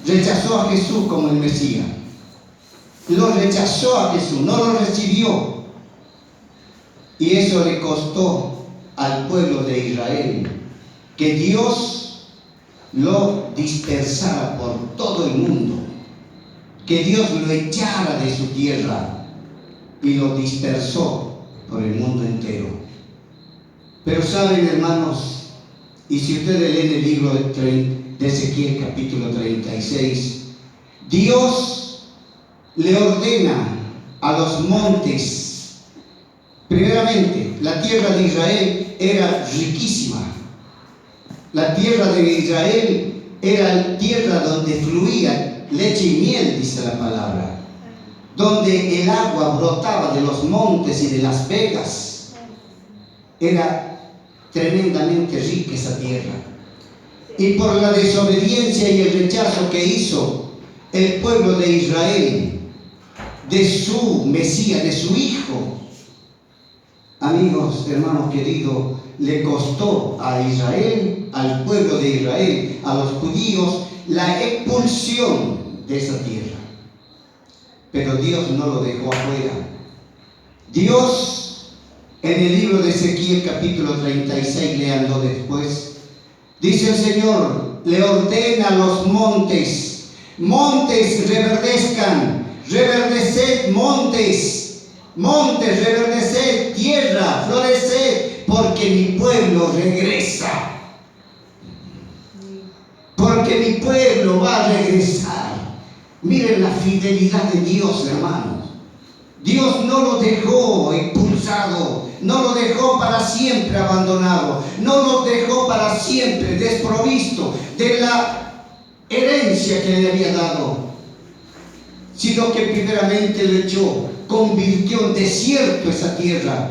rechazó a Jesús como el Mesías. Lo rechazó a Jesús, no lo recibió. Y eso le costó al pueblo de Israel que Dios lo dispersara por todo el mundo, que Dios lo echara de su tierra y lo dispersó por el mundo entero. Pero saben, hermanos, y si ustedes leen el libro de Ezequiel capítulo 36, Dios le ordena a los montes. Primeramente, la tierra de Israel era riquísima. La tierra de Israel era tierra donde fluía leche y miel, dice la palabra, donde el agua brotaba de los montes y de las vegas. Era tremendamente rica esa tierra. Y por la desobediencia y el rechazo que hizo el pueblo de Israel de su Mesías, de su Hijo, amigos, hermanos queridos, le costó a Israel, al pueblo de Israel, a los judíos, la expulsión de esa tierra. Pero Dios no lo dejó afuera. Dios, en el libro de Ezequiel capítulo 36, léanlo después, dice el Señor, le ordena a los montes, montes reverdezcan, reverdeced montes, montes reverdeced, tierra floreced, porque mi pueblo regresa, porque mi pueblo va a regresar. Miren la fidelidad de Dios, hermanos. Dios no lo dejó expulsado, no lo dejó para siempre abandonado, no lo dejó para siempre desprovisto de la herencia que le había dado, sino que primeramente lo echó, convirtió en desierto esa tierra,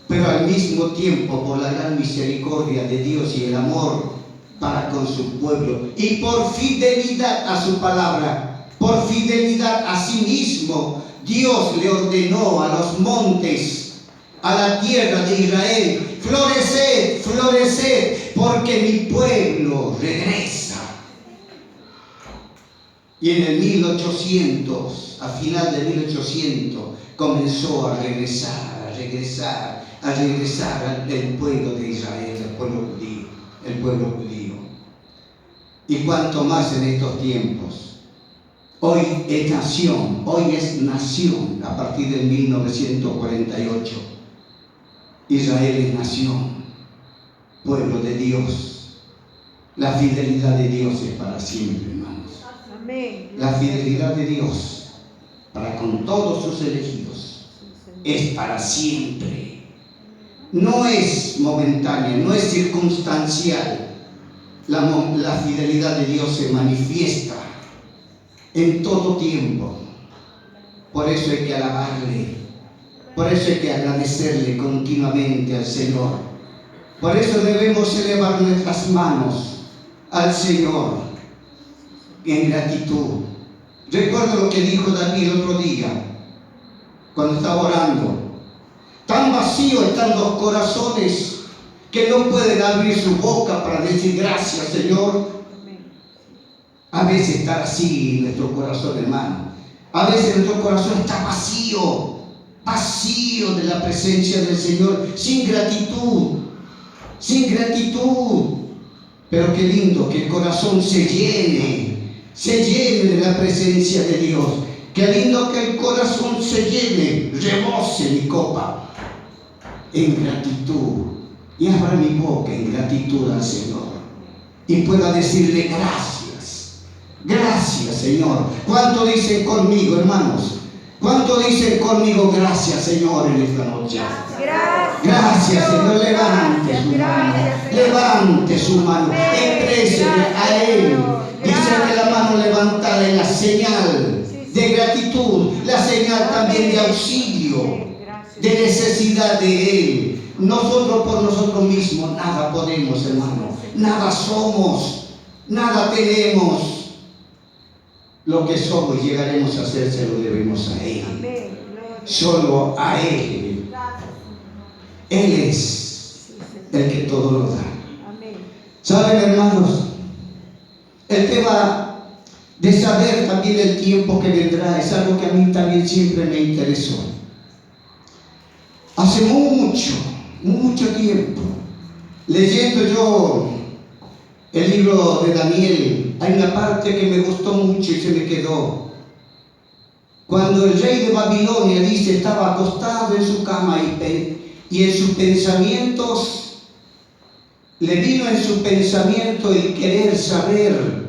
pero al mismo tiempo, por la gran misericordia de Dios y el amor para con su pueblo, y por fidelidad a su palabra, por fidelidad a sí mismo, Dios le ordenó a los montes, a la tierra de Israel, floreced, floreced, porque mi pueblo regresa. Y en el 1800, a final de 1800, comenzó a regresar el pueblo de Israel, el pueblo judío. Y cuanto más en estos tiempos. Hoy es nación a partir de 1948. Israel es nación, pueblo de Dios. La fidelidad de Dios es para siempre, hermanos. Amén. La fidelidad de Dios para con todos sus elegidos es para siempre. No es momentánea, no es circunstancial. La fidelidad de Dios se manifiesta en todo tiempo. Por eso hay que alabarle, por eso hay que agradecerle continuamente al Señor. Por eso debemos elevar nuestras manos al Señor en gratitud. Recuerdo lo que dijo David el otro día cuando estaba orando. Tan vacíos están los corazones que no pueden abrir su boca para decir gracias, Señor. A veces está así nuestro corazón, hermano. A veces nuestro corazón está vacío de la presencia del Señor, sin gratitud. Pero qué lindo que el corazón se llene de la presencia de Dios. Qué lindo que el corazón se llene, rebose mi copa en gratitud. Y abra mi boca en gratitud al Señor y pueda decirle gracias. Gracias, Señor. ¿Cuánto dicen conmigo, hermanos? ¿Cuánto dicen conmigo gracias, Señor, en esta noche? Gracias, Señor. Levante su mano. Exprésele a Él. Dice que la mano levantada es la señal de gratitud, la señal también de auxilio, de necesidad de Él. Nosotros por nosotros mismos nada podemos, hermano. Nada somos, nada tenemos. Lo que somos y llegaremos a ser, se lo debemos a Él. Solo a Él. Él es el que todo lo da. ¿Saben, hermanos? El tema de saber también el tiempo que vendrá. Es algo que a mí también siempre me interesó. Hace mucho tiempo, leyendo yo el libro de Daniel, hay una parte que me gustó mucho y se me quedó. Cuando el rey de Babilonia, dice, estaba acostado en su cama y en sus pensamientos, le vino en su pensamiento el querer saber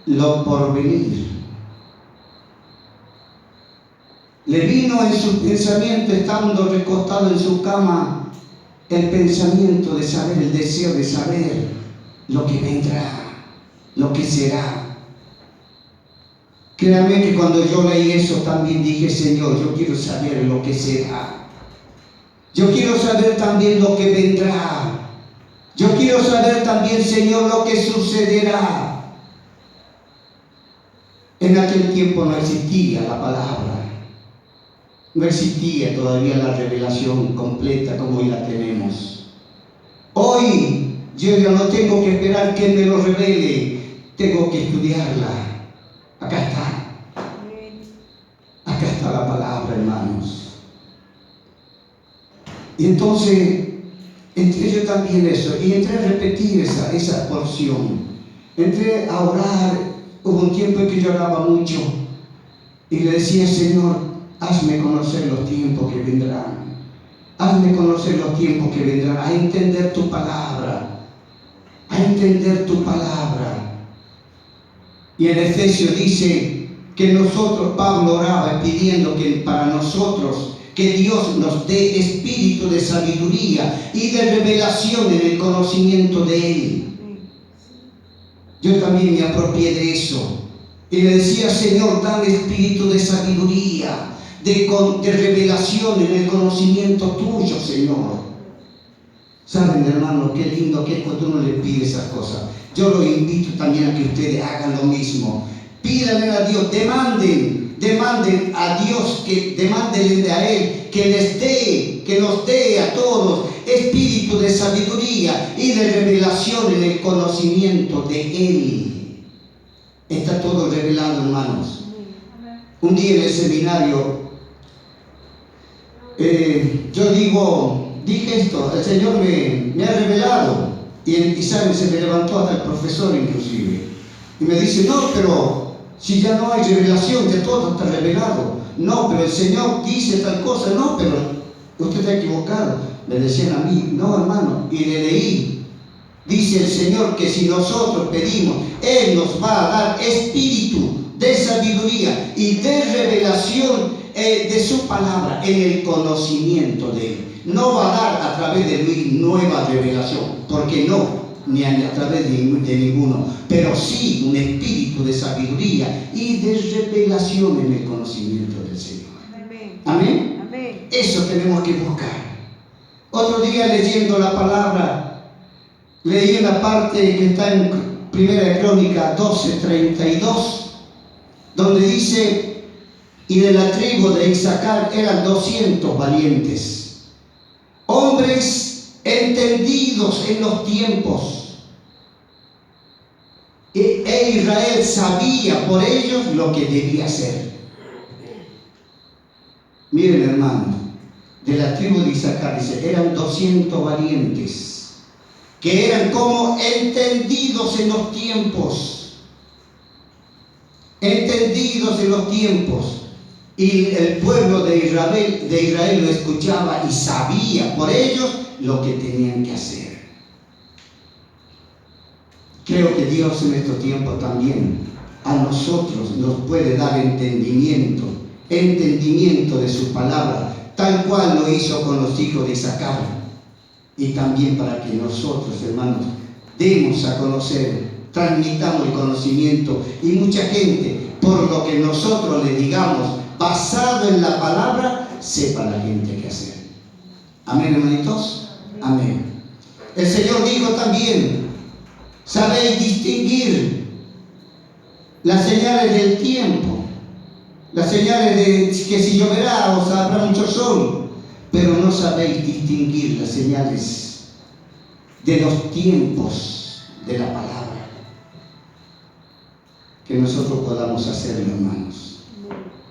lo porvenir. Le vino en su pensamiento, estando recostado en su cama, el pensamiento de saber, el deseo de saber lo que vendrá, lo que será. Créanme que cuando yo leí eso también dije, Señor, yo quiero saber lo que será. Yo quiero saber también lo que vendrá. Yo quiero saber también, Señor, lo que sucederá. En aquel tiempo no existía la palabra. No existía todavía la revelación completa como hoy la tenemos. Hoy yo ya no tengo que esperar que me lo revele. Tengo que estudiarla. Acá está. Acá está la palabra, hermanos. Y entonces, entré yo también eso, y entré a repetir esa porción. Entré a orar. Hubo un tiempo en que yo oraba mucho y le decía, Señor, hazme conocer los tiempos que vendrán. Hazme conocer los tiempos que vendrán, a entender tu palabra, a entender tu palabra. Y en Efesios dice que nosotros, Pablo oraba pidiendo que para nosotros, que Dios nos dé espíritu de sabiduría y de revelación en el conocimiento de Él. Yo también me apropié de eso y le decía, Señor, dame espíritu de sabiduría, de revelación en el conocimiento tuyo, Señor. Saben, hermano, qué lindo que es cuando uno le pide esas cosas. Yo los invito también a que ustedes hagan lo mismo. Pídanle a Dios, demanden a Dios, demándenle a Él que les dé, que nos dé a todos espíritu de sabiduría y de revelación en el conocimiento de Él. Está todo revelado, hermanos. Un día en el seminario, dije esto, el Señor me ha revelado. Y saben, se me levantó hasta el profesor inclusive. Y me dice, no, pero si ya no hay revelación, ya todo está revelado. No, pero el Señor dice tal cosa. No, pero usted está equivocado. Le decían a mí, no, hermano. Y le leí. Dice el Señor que si nosotros pedimos, Él nos va a dar espíritu de sabiduría y de revelación de su palabra en el conocimiento de Él. No va a dar a través de Luis nueva revelación, porque no, ni a través de ninguno, pero sí un espíritu de sabiduría y de revelación en el conocimiento del Señor. Amén. ¿Amén? Amén. Eso tenemos que buscar. Otro día leyendo la palabra, leí una parte que está en 1 Crónica 12:32, donde dice, y de la tribu de Isaacar eran 200 valientes, hombres entendidos en los tiempos. E Israel sabía por ellos lo que debía hacer. Miren, hermano, de la tribu de Isaacar, dice, eran 200 valientes, que eran como entendidos en los tiempos. Entendidos en los tiempos. Y el pueblo de Israel lo escuchaba y sabía por ellos lo que tenían que hacer. Creo que Dios en estos tiempos también a nosotros nos puede dar entendimiento de su palabra, tal cual lo hizo con los hijos de Isaacar. Y también para que nosotros, hermanos, demos a conocer, transmitamos el conocimiento y mucha gente, por lo que nosotros le digamos, basado en la palabra, sepa la gente qué hacer. Amén, hermanitos. Amén. El Señor dijo también, sabéis distinguir las señales del tiempo, las señales de que si lloverá o habrá mucho sol, pero no sabéis distinguir las señales de los tiempos de la palabra. que nosotros podamos hacerlo, hermanos,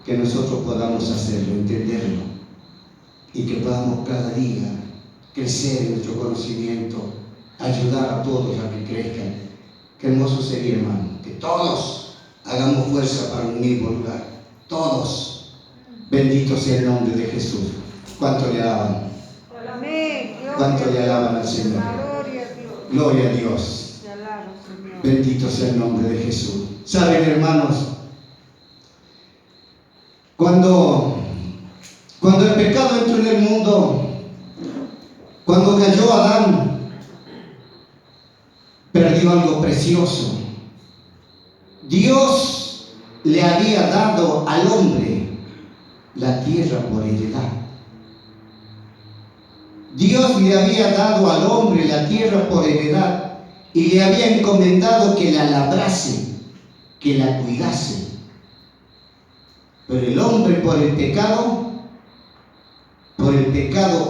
que nosotros podamos hacerlo, entenderlo, y que podamos cada día crecer en nuestro conocimiento, ayudar a todos a que crezcan. Qué hermoso sería, hermano, que todos hagamos fuerza para un mismo lugar, todos. Bendito sea el nombre de Jesús. ¿Cuánto le alaban? ¿Cuánto le alaban al Señor? Gloria a Dios. Bendito sea el nombre de Jesús. Saben, hermanos, cuando el pecado entró en el mundo, cuando cayó Adán, perdió algo precioso. Dios le había dado al hombre la tierra por heredad. Dios le había dado al hombre la tierra por heredad y le había encomendado que la labrase, que la cuidase. Pero el hombre, por el pecado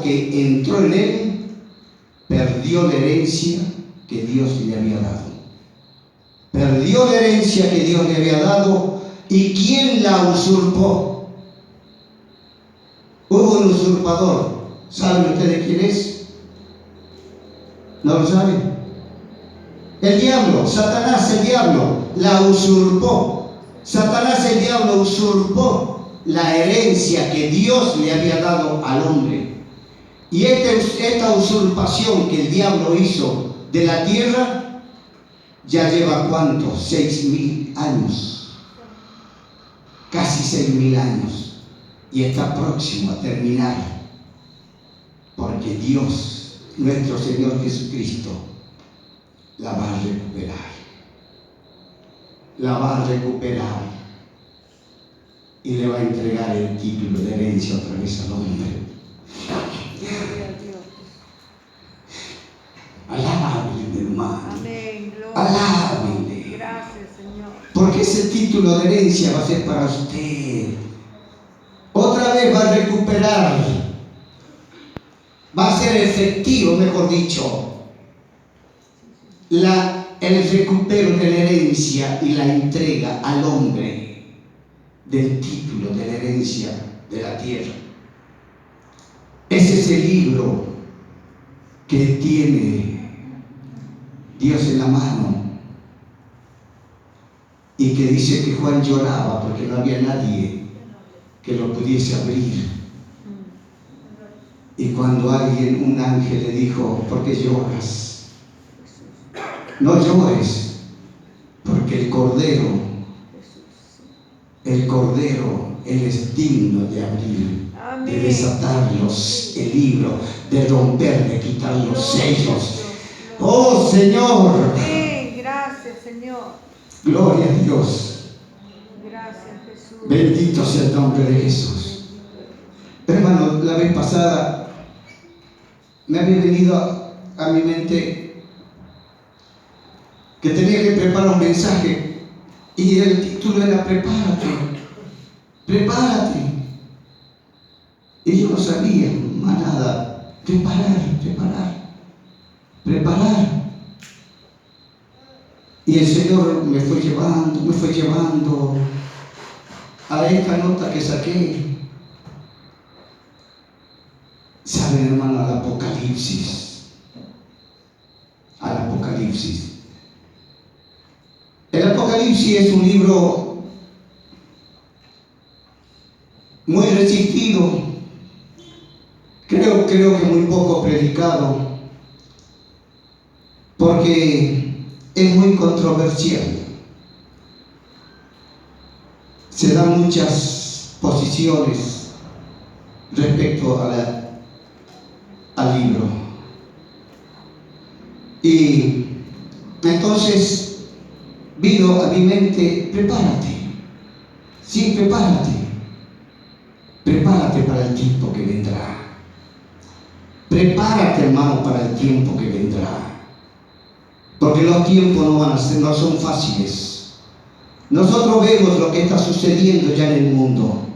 que entró en él, perdió la herencia que Dios le había dado. Perdió la herencia que Dios le había dado. ¿Y quién la usurpó? Hubo un usurpador. ¿Saben ustedes quién es? ¿No lo saben? El diablo, Satanás, el diablo, la usurpó. Satanás, el diablo, usurpó la herencia que Dios le había dado al hombre. Y esta usurpación que el diablo hizo de la tierra, ya lleva ¿cuánto? 6.000 años. Casi 6.000 años. Y está próximo a terminar, porque Dios, nuestro Señor Jesucristo, la va a recuperar. La va a recuperar y le va a entregar el título de herencia otra vez al hombre. Alábele, hermano. Amén. Alábele. Gracias, Señor. Porque ese título de herencia va a ser para usted. Otra vez va a recuperar, va a ser efectivo, mejor dicho, el recupero de la herencia y la entrega al hombre del título de la herencia de la tierra. Ese es el libro que tiene Dios en la mano y que dice que Juan lloraba porque no había nadie que lo pudiese abrir. Y cuando un ángel le dijo: ¿por qué lloras? No llores, porque el Cordero, Él es digno de abrir, de desatar el libro, de romper, de quitar los sellos. ¡Oh, Señor! Gracias, Señor. Gloria a Dios. Gracias, Jesús. Bendito sea el nombre de Jesús. Hermano, la vez pasada me había venido a mi mente que tenía que preparar un mensaje y el título era prepárate, prepárate. Y yo no sabía más nada. Preparar. Y el Señor me fue llevando a esta nota que saqué. Saben, hermano, al Apocalipsis. El Apocalipsis es un libro muy resistido, creo que muy poco predicado, porque es muy controversial. Se dan muchas posiciones respecto al libro. Y entonces vino a mi mente: prepárate. Sí, prepárate para el tiempo que vendrá. Prepárate, hermano, para el tiempo que vendrá, porque los tiempos no son fáciles. Nosotros vemos lo que está sucediendo ya en el mundo.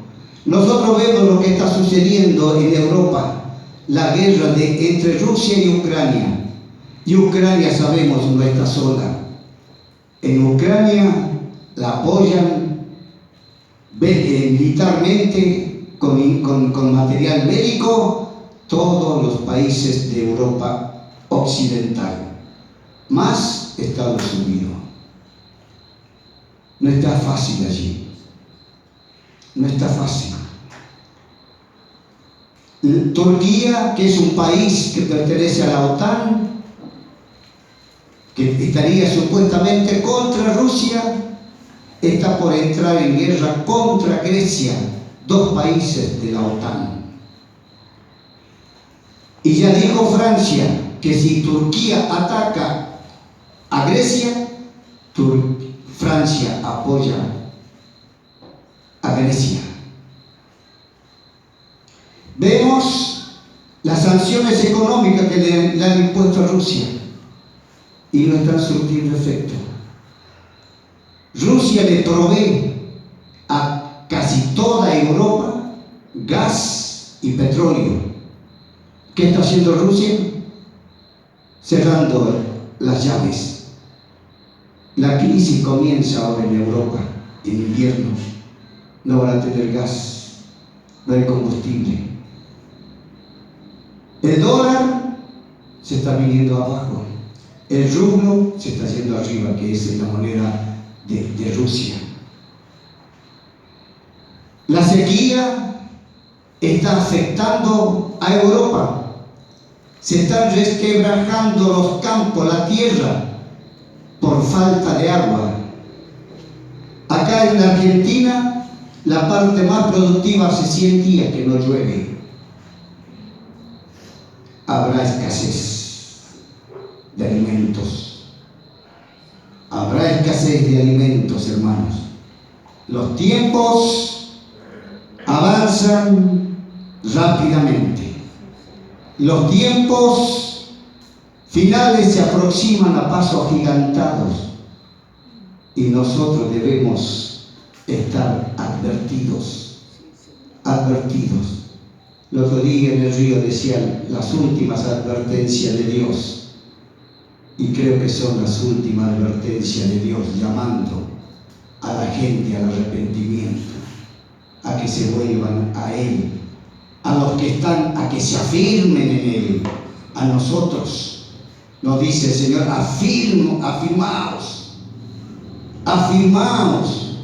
Nosotros vemos lo que está sucediendo en Europa, la guerra entre Rusia y Ucrania. Y Ucrania, sabemos, no está sola. En Ucrania la apoyan militarmente con material bélico todos los países de Europa occidental, más Estados Unidos. No está fácil allí, no está fácil. Turquía, que es un país que pertenece a la OTAN, que estaría supuestamente contra Rusia, está por entrar en guerra contra Grecia, dos países de la OTAN. Y ya dijo Francia que si Turquía ataca a Grecia, Francia apoya a Grecia. Vemos las sanciones económicas que le han impuesto a Rusia y no están surtiendo efecto. Rusia le provee a casi toda Europa gas y petróleo. ¿Qué está haciendo Rusia? Cerrando las llaves. La crisis comienza ahora en Europa, en invierno. No van a tener gas, no hay combustible. El dólar se está viniendo abajo. El rublo se está yendo arriba, que es la moneda de Rusia. La sequía está afectando a Europa. Se están resquebrajando los campos, la tierra, por falta de agua. Acá en la Argentina, la parte más productiva hace 100 días que no llueve. Habrá escasez de alimentos. Habrá escasez de alimentos, hermanos. Los tiempos avanzan rápidamente. Los tiempos finales se aproximan a pasos agigantados y nosotros debemos estar advertidos. El otro día en el río decían las últimas advertencias de Dios, y creo que son las últimas advertencias de Dios, llamando a la gente al arrepentimiento, a que se vuelvan a Él, a los que están, a que se afirmen en Él. A nosotros nos dice el Señor: afirmaos.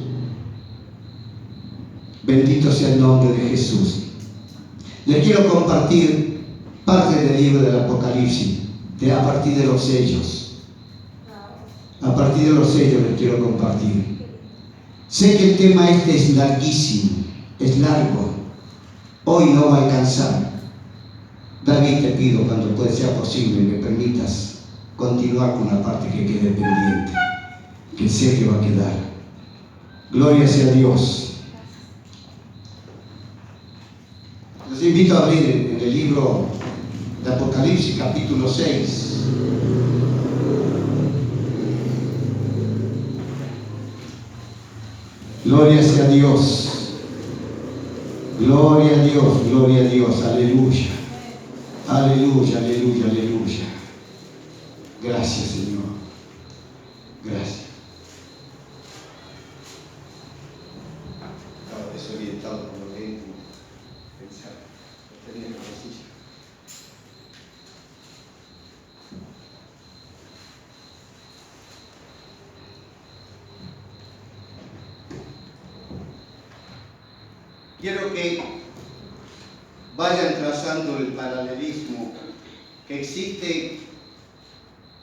Bendito sea el nombre de Jesús. Les quiero compartir parte del libro del Apocalipsis, a partir de los sellos. A partir de los sellos les quiero compartir. Sé que el tema este es larguísimo, es largo. Hoy no va a alcanzar. David, te pido, cuando sea posible, me permitas continuar con la parte que quede pendiente, que sé que va a quedar. Gloria sea a Dios. Los invito a abrir en el libro de Apocalipsis, capítulo 6. Gloria sea a Dios. Gloria a Dios, gloria a Dios. Aleluya. Aleluya, aleluya, aleluya. Gracias, Señor. Gracias. Estaba desorientado por lo que pensar. Tenía la cosilla. Quiero que vayan trazando el paralelismo que existe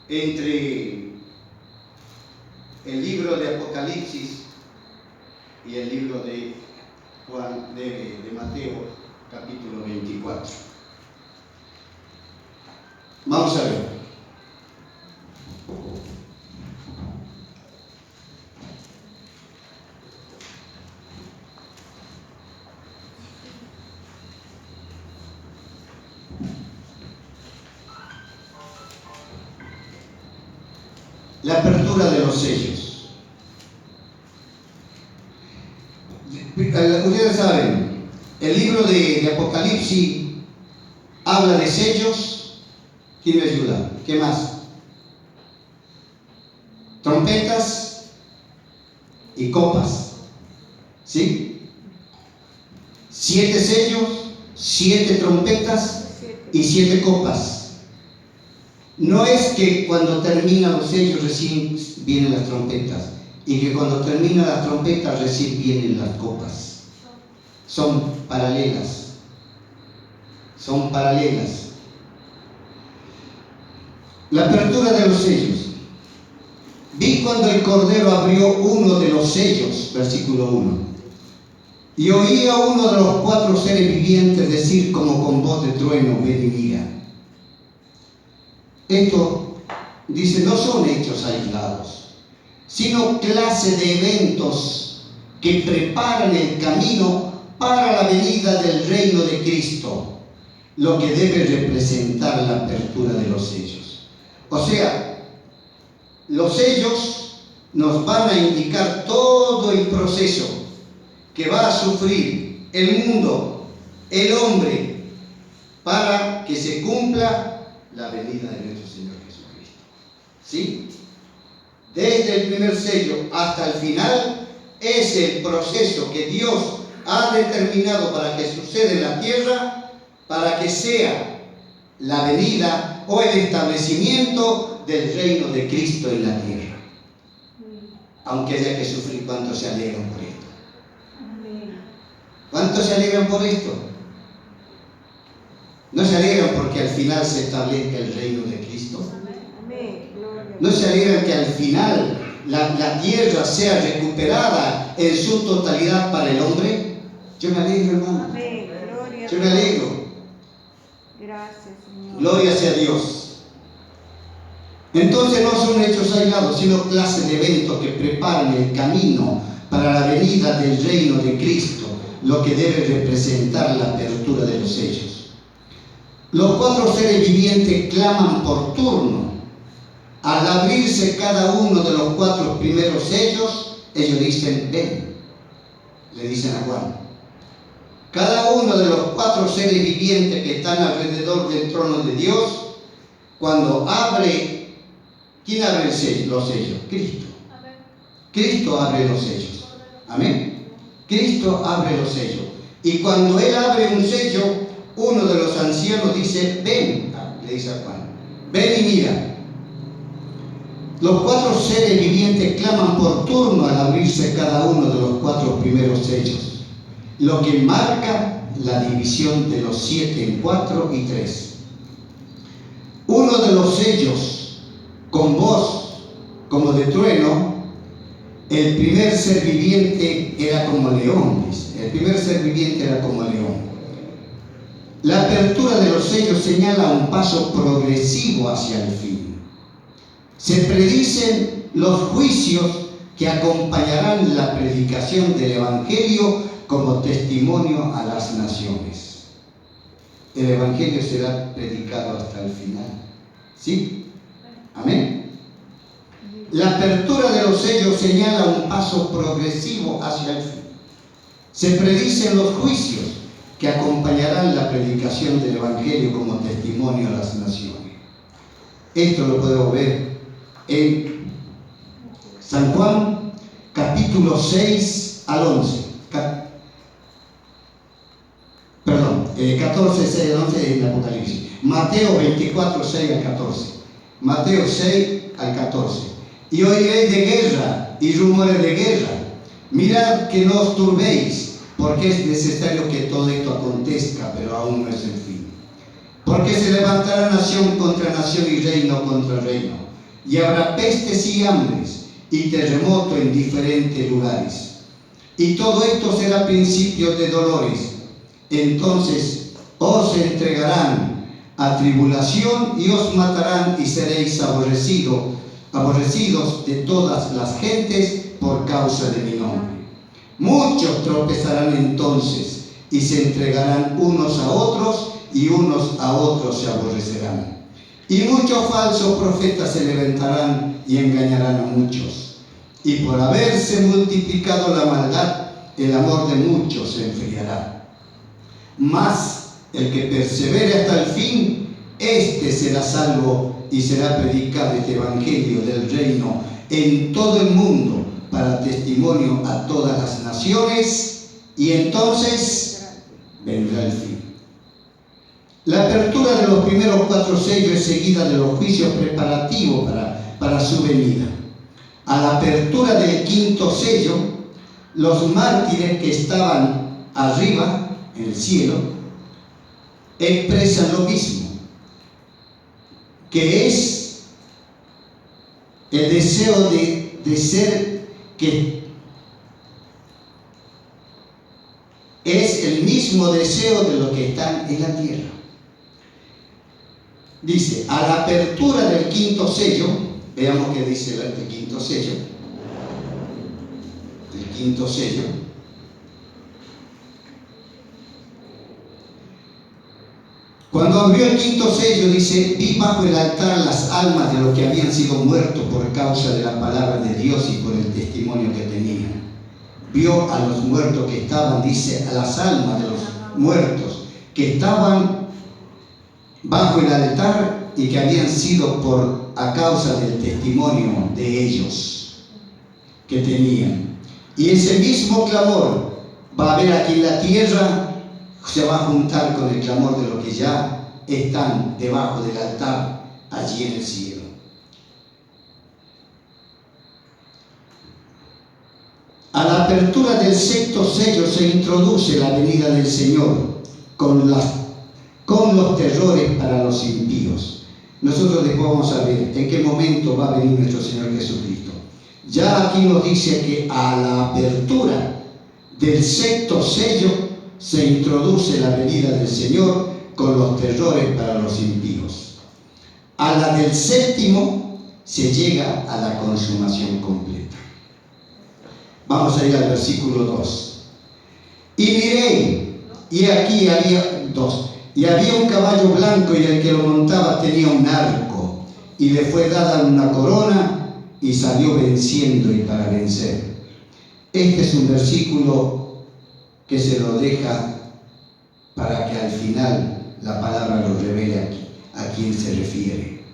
entre el libro de Apocalipsis y el libro de Mateo, capítulo 24. Vamos a ver. La apertura de los sellos. Ustedes saben, el libro de Apocalipsis habla de sellos. ¿Quién me ayuda? ¿Qué más? Trompetas, y copas. ¿Sí? 7 sellos, 7 trompetas y 7 copas. No es que cuando terminan los sellos recién vienen las trompetas y que cuando terminan las trompetas recién vienen las copas. Son paralelas. Son paralelas. La apertura de los sellos. Vi cuando el Cordero abrió uno de los sellos, versículo 1, y oí a uno de los 4 seres vivientes decir como con voz de trueno: ven y mira. Esto, dice, no son hechos aislados, sino clase de eventos que preparan el camino para la venida del reino de Cristo, lo que debe representar la apertura de los sellos. O sea, los sellos nos van a indicar todo el proceso que va a sufrir el mundo, el hombre, para que se cumpla la venida de nuestro Señor Jesucristo. ¿Sí? Desde el primer sello hasta el final es el proceso que Dios ha determinado para que suceda en la tierra, para que sea la venida o el establecimiento del reino de Cristo en la tierra. Aunque haya que sufrir, ¿cuántos se alegran por esto? ¿Cuántos se alegran por esto? ¿No se alegran porque al final se establezca el reino de Cristo? ¿No se alegran que al final la tierra sea recuperada en su totalidad para el hombre? Yo me alegro, hermano. Yo me alegro. Gracias, Señor. Gloria sea a Dios. Entonces no son hechos aislados, sino clases de eventos que preparan el camino para la venida del reino de Cristo, lo que debe representar la apertura de los sellos. Los 4 seres vivientes claman por turno. Al abrirse cada uno de los 4 primeros sellos, ellos dicen: ven, le dicen a Juan. Cada uno de los 4 seres vivientes que están alrededor del trono de Dios, cuando abre, ¿quién abre los sellos? Cristo. Cristo abre los sellos. Amén. Cristo abre los sellos. Y cuando Él abre un sello, uno de los ancianos dice: ven, le dice a Juan, ven y mira. Los 4 seres vivientes claman por turno al abrirse cada uno de los 4 primeros sellos, lo que marca la división de los 7 en 4 y 3. Uno de los sellos, con voz como de trueno, el primer ser viviente era como león, dice. El primer ser viviente era como león. La apertura de los sellos señala un paso progresivo hacia el fin. Se predicen los juicios que acompañarán la predicación del Evangelio como testimonio a las naciones. El Evangelio será predicado hasta el final. ¿Sí? Amén. La apertura de los sellos señala un paso progresivo hacia el fin. Se predicen los juicios que acompañarán la predicación del Evangelio como testimonio a las naciones. Esto lo podemos ver en San Juan, capítulo 6 al 11. 14, 6 al 11 en Apocalipsis. Mateo 24, 6 al 14. Mateo 6 al 14. Y oiréis de guerra y rumores de guerra. Mirad que no os turbéis, porque es necesario que todo esto acontezca, pero aún no es el fin. Porque se levantará nación contra nación y reino contra reino, y habrá pestes y hambres y terremoto en diferentes lugares. Y todo esto será principio de dolores. Entonces os entregarán a tribulación y os matarán, y seréis aborrecidos de todas las gentes por causa de mi nombre. Muchos tropezarán entonces y se entregarán unos a otros, y unos a otros se aborrecerán. Y muchos falsos profetas se levantarán y engañarán a muchos. Y por haberse multiplicado la maldad, el amor de muchos se enfriará. Mas el que persevere hasta el fin, éste será salvo, y será predicado este evangelio del reino en todo el mundo, para testimonio a todas las naciones, y entonces vendrá el fin. La apertura de los primeros 4 sellos es seguida de los juicios preparativos para su venida. A la apertura del 5.º sello, los mártires que estaban arriba, en el cielo, expresan lo mismo, que es el deseo de ser, que es el mismo deseo de los que están en la tierra. Dice, a la apertura del 5.º sello, veamos qué dice el 5.º sello. El 5.º sello. Cuando abrió el 5.º sello, dice, vi bajo el altar las almas de los que habían sido muertos por causa de la palabra de Dios y por el testimonio que tenían. Vio a los muertos que estaban, dice, a las almas de los muertos que estaban bajo el altar y que habían sido a causa del testimonio de ellos que tenían. Y ese mismo clamor va a haber aquí en la tierra, se va a juntar con el clamor de los que ya están debajo del altar allí en el cielo. A la apertura del 6.º sello se introduce la venida del Señor con los terrores para los impíos. Nosotros después vamos a ver en qué momento va a venir nuestro Señor Jesucristo. Ya aquí nos dice que a la apertura del 6.º sello se introduce la venida del Señor con los terrores para los impíos. A la del 7.º se llega a la consumación completa. Vamos a ir al versículo 2. Y miré, y aquí había un caballo blanco, y el que lo montaba tenía un arco, y le fue dada una corona, y salió venciendo y para vencer. Este es un versículo que se lo deja para que al final la palabra lo revele a quién se refiere.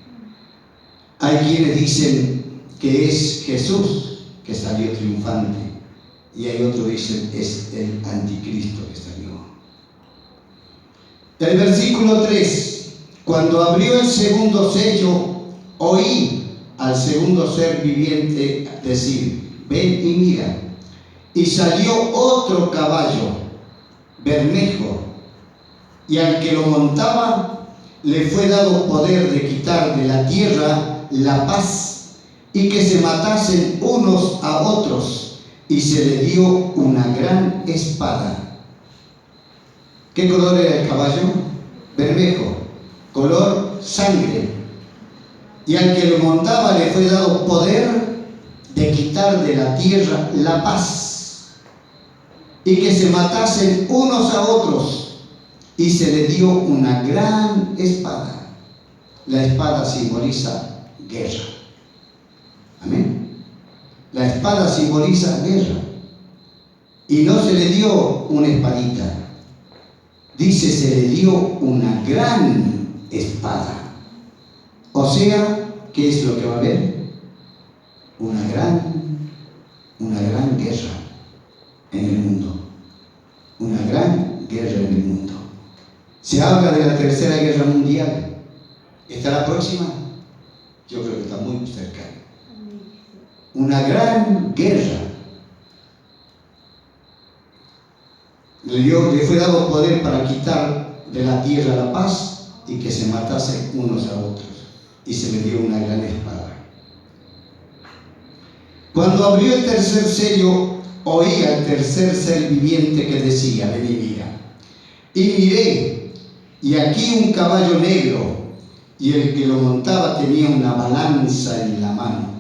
Hay quienes dicen que es Jesús que salió triunfante, y hay otros que dicen es el anticristo que salió. El versículo 3: cuando abrió el 2.º sello, oí al segundo ser viviente decir: ven y mira. Y salió otro caballo bermejo, y al que lo montaba le fue dado poder de quitar de la tierra la paz, y que se matasen unos a otros, y se le dio una gran espada. ¿Qué color era el caballo? Bermejo, color sangre. Y al que lo montaba le fue dado poder de quitar de la tierra la paz, y que se matasen unos a otros, y se le dio una gran espada. La espada simboliza guerra. Amén. La espada simboliza guerra. Y no se le dio una espadita. Dice, se le dio una gran espada. O sea, ¿qué es lo que va a haber? Una gran guerra en el mundo. Una gran guerra en el mundo. Se habla de la Tercera Guerra Mundial. ¿Estará próxima? Yo creo que está muy cerca. Una gran guerra. Le fue dado poder para quitar de la tierra la paz, y que se matasen unos a otros, y se le dio una gran espada. Cuando abrió el 3.º sello, oí al tercer ser viviente que decía: ven y mira. Y miré, y aquí un caballo negro, y el que lo montaba tenía una balanza en la mano.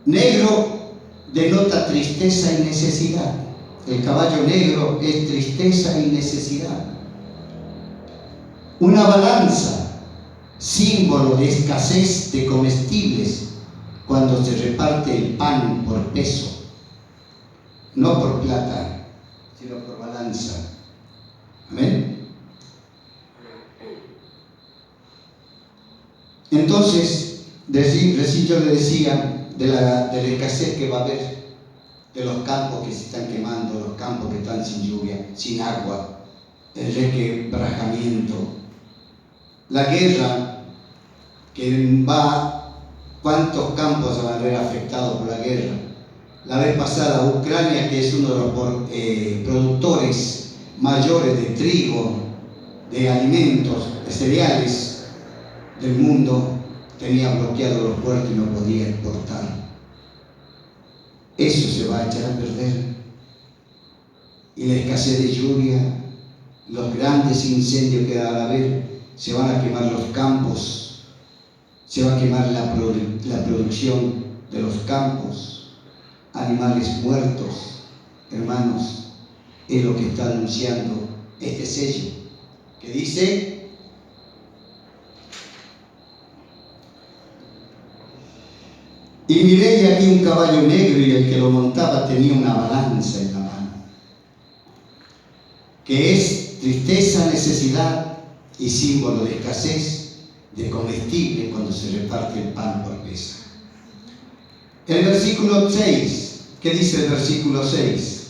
Negro denota tristeza y necesidad. El caballo negro es tristeza y necesidad. Una balanza, símbolo de escasez de comestibles cuando se reparte el pan por peso, no por plata, sino por balanza. Amén. Entonces, recién yo le decía de la escasez que va a haber, de los campos que se están quemando, los campos que están sin lluvia, sin agua, el resquebrajamiento, la guerra que va, cuántos campos se van a ver afectados por la guerra. La vez pasada Ucrania, que es uno de los productores mayores de trigo, de alimentos, de cereales del mundo, tenía bloqueados los puertos y no podía exportar. Eso se va a echar a perder. Y la escasez de lluvia, los grandes incendios que va a haber, se van a quemar los campos, se va a quemar la producción de los campos, animales muertos. Hermanos, es lo que está anunciando este sello, que dice: y miré y aquí un caballo negro, y el que lo montaba tenía una balanza en la mano, que es tristeza, necesidad y símbolo de escasez de comestible cuando se reparte el pan por pesa. El versículo 6, ¿qué dice el versículo 6?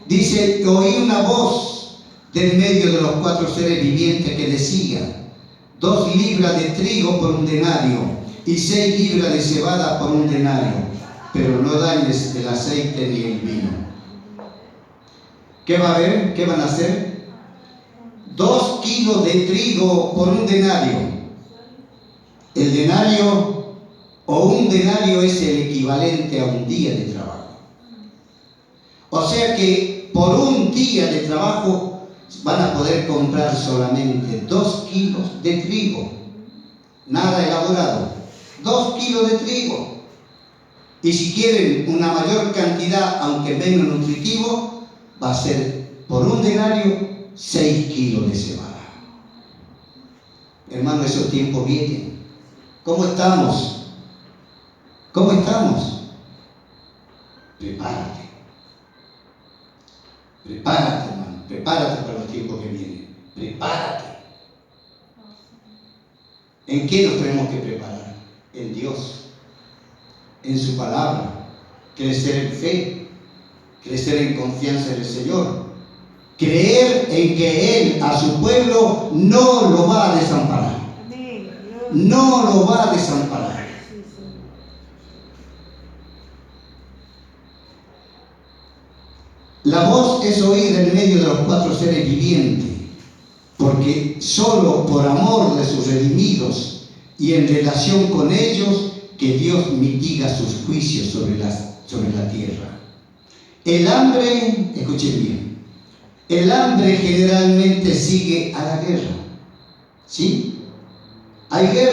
Dice: oí una voz del medio de los 4 seres vivientes que decía: 2 libras de trigo por un denario y 6 libras de cebada por un denario, pero no dañes el aceite ni el vino. ¿Qué va a haber? ¿Qué van a hacer? 2 kilos de trigo por un denario. El denario o un denario es el equivalente a un día de trabajo. O sea que por un día de trabajo van a poder comprar solamente 2 kilos de trigo. Nada elaborado. 2 kilos de trigo. Y si quieren una mayor cantidad, aunque menos nutritivo, va a ser por un denario 6 kilos de cebada. Hermano, esos tiempos vienen. ¿Cómo estamos? ¿Cómo estamos? Prepárate. Prepárate, hermano. Prepárate para los tiempos que vienen. Prepárate. ¿En qué nos tenemos que preparar? En Dios, en su palabra, crecer en fe, crecer en confianza en el Señor, creer en que Él a su pueblo no lo va a desamparar. No lo va a desamparar. La voz es oída en medio de los 4 seres vivientes, porque solo por amor de sus redimidos y en relación con ellos que Dios mitiga sus juicios sobre la tierra. El hambre, escuchen bien, el hambre generalmente sigue a la guerra. ¿Sí? Hay guerra.